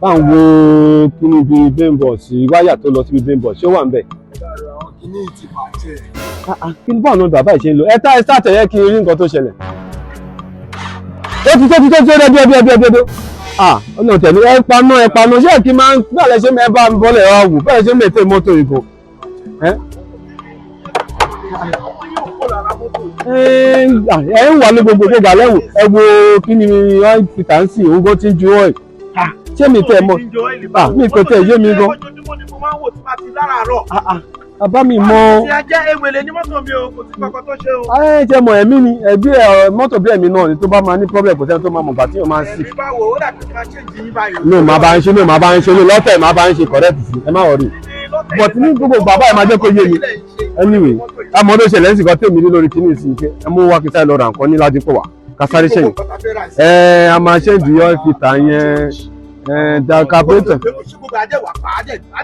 bá ń wo kíní bíi bẹ́ńbọ̀ sí wáyà tó lọ síbi bẹ́ńbọ̀ ṣé ó wà ń bẹ̀. kíní ti bàjẹ́. kí ni báwọn náà bàbá ìṣe ń lò ẹ tá tẹ̀yẹ kí n rí nǹkan tó ṣẹlẹ̀. ó ti tó bí ọ̀nà tẹ̀lé ẹ paná ṣé kí n máa ń bẹ́ẹ̀ ṣe ẹ bá ń bọ́lẹ̀ ẹ wù bẹ́ẹ̀ ṣe mẹ́tẹ̀ mọ́tò ìbò. ẹ ń wà ní gbogbo lẹ́wù ẹ wo kí ni wọ́n fi tà ń sìn òun gan ti ń ju ọ́ ẹ̀ ṣé mi tẹ̀ mọ́ mi kò tẹ̀ yé mi gan. Bàbá mi mọ. Ti ajá ewele ní mọ́tò mi o, kò sí kankan tó ṣe o. Ẹ jẹ́ mọ̀ ẹ̀mí ni, ẹbí mọ́tò bí ẹ̀mí náà ni tó bá máa ní problem kò sẹ́ni tó máa mọ̀ gbà tí yóò máa ń sì. Ẹ̀mí bá wo, ó dàbí máa ṣe jí báyìí. No, máa bá ń ṣe lọ́tẹ̀ máa bá ń ṣe correct sí, ẹ má worry. But ní gbogbo bàbá ẹ̀ máa jẹ́ kó yé mi. Anyway, àmọ́ ló ṣẹlẹ̀ ń sìnkọ́ tèmi ní lórí kíní ìsìn ké, ẹ mú wá kí sáì lọ ra nǹkan ní Ládìpọ̀ wá, kásáré ṣẹ́yìn. A máa ṣe ìdíyọ́ ìfìtà yẹn da carburetor.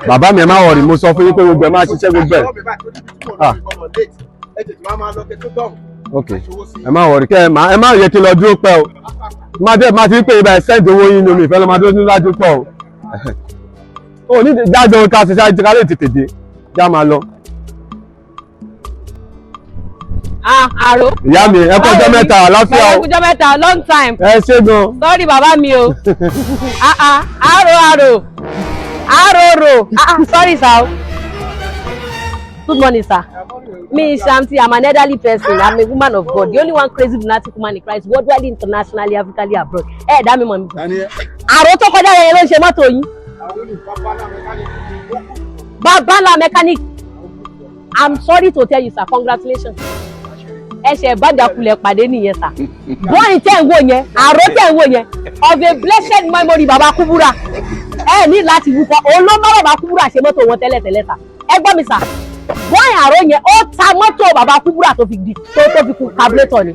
Bàbá mi ẹ má wọ̀rì mo sọ fún yín pé gbogbo ẹ máa ṣiṣẹ́ gbogbo ẹ̀. Ok ẹ má wọ̀rì kẹ́ ẹ má yẹ kí n lọ dúró pẹ́ o. Má ti pé ibà ẹ̀ sẹ́ǹdì owó yín lómi ìfẹ́ lọ́ máa dúró ní Ládìpọ̀ o. O ní jáde ká ṣe ṣáájú ká lè tètè dé já máa lọ. Àrò. Ìyá mi ẹ kọjọ́ mẹ́ta àlàáfíà o. Ẹ kọjọ́ mẹ́ta long time. Ẹ ṣé gan. Sorry bàbá mi o. Àrò. Sorry sir. Good morning sir. Me Shamsi, I'm an elderly person. I'm a woman of God. The only one crazy lunatic woman in Christ, worldwide, internationally, Africally, abroad. Dá mi mọ̀ mi. Àrò tó kọjá yẹn ló ń ṣe mọ́tò yín. Babala mechanic. I'm sorry to tell you sir, congratulations. Ẹ ṣe bàdàkulẹ̀ pàdé nìyẹn sà. Bọ́ọ̀lì tẹ̀ ń wò yẹn, àrò tẹ̀ ń wò yẹn, of a blessed memory bàbá Kúbúrà. Ẹ ní láti wúkọ́, òun ló mọ́ bàbá Kúbúrà ṣe mọ́tò wọn tẹ́lẹ̀tẹ́lẹ̀ sà. Ẹ gbọ́ mi sà, bọ́ọ̀lì àrò yẹn ó ta mọ́tò bàbá Kúbúrà tó fi kú carburetor ni.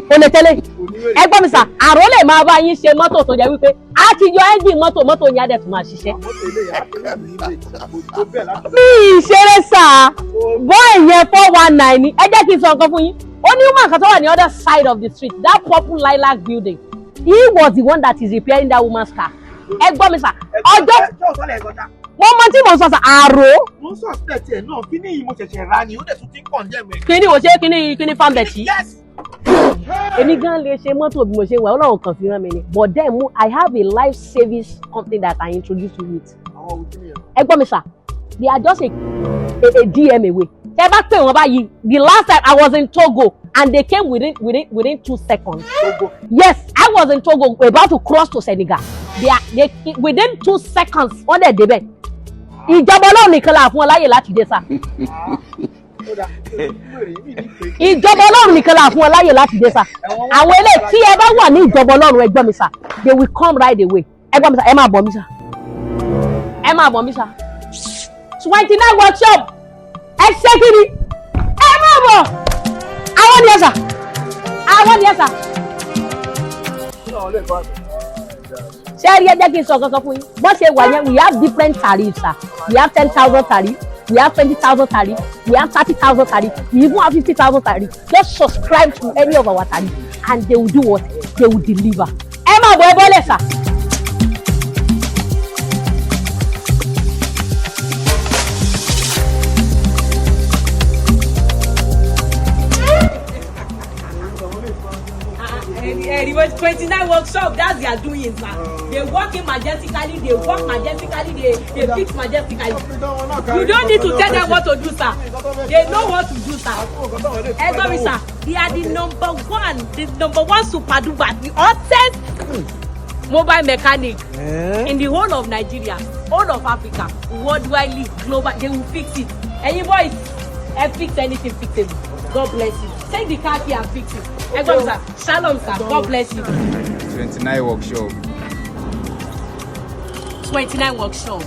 Kò lè tẹ́lẹ̀. Ẹ gbọ́ mi sà, àrò lè máa bá yín ṣe mọ́tò tó jẹ́ wípé a ti yọ ẹ́ńjìn mọ́tò yẹn á dẹ̀ tún máa ṣiṣẹ́. Mi ìṣeré sà, bọ́ọ̀lì yẹn 419 ni, ẹ jẹ́ kí n sọ nǹkan fún yín. Only woman can on the other side of the street, that purple lilac building. He was the one that is repairing that woman's car. Ẹ gbọ́ mi sà, ọjọ́ mo mọ tí mo sọ sà, àrò. Mo ń suspect ẹ̀ náà, kíní yìí mo ṣẹ̀ṣẹ̀ ra ni, ó dẹ̀ tún ti ń condemn ẹ̀. Kíní wo ṣe kíní fáńbẹ̀tì? Èmi gan lè ṣe mọ́tò bí mo ṣe wà, Ọlọ́run kan fi rán mi ni. But then I have a life savings company that I introduced you with. Ẹ gbọ́ mi sà, they are just a DM away. Tẹ́ bá pè wọ́n báyìí, the last time I was in Togo and they came within 2 seconds. Togo. Yes, I was in Togo about to cross to Senegal. They within 2 seconds wọ́n dẹ̀ débẹ̀. Ìjọba Ọlọ́run nìkan la fún wọn láyè láti dé sá. Ìjọba Ọlọ́run nìkan la fún wọn láyè láti dé sá. Àwọn eléyìí tí ẹ bá wà ní ìjọba Ọlọ́run ẹ gbọ́ mi sá, they will come right away. Ẹ gbọ́ mi sá, ẹ máa bọ̀ mi sá. Ẹ máa bọ̀ mi sá. 29 workshop. Ẹ ṣe kí ni? Ẹ máa bọ̀. Àwọn ni ẹ sà. Ṣé rí ẹ jẹ́ kí n sọ kankan fún yín? Bó ṣe wà yẹn, we have different tariffs sir. We have 10,000 tariff, we have 20,000 tariff, we have 30,000 tariff, we even have 50,000 tariff. Just subscribe to any of our tariff and they will do what? They will deliver. Ẹ máa bọ̀ ẹ bọ́lẹ̀ sà. It was 29 workshop, that's their doings now. They walk in majestically, they walk majestically, they fix majestically. You don't need to tell them what to do, sir. They know what to do, sir. Everybody, sir, they are the number one super duper, the hottest mobile mechanic in the whole of Nigeria, whole of Africa, worldwide, global. They will fix it. And you boys, fix anything fixable. God bless you. Take the car key and fix it. Everybody, sir. Shalom, sir. God bless you. 29 workshop. 29 workshop.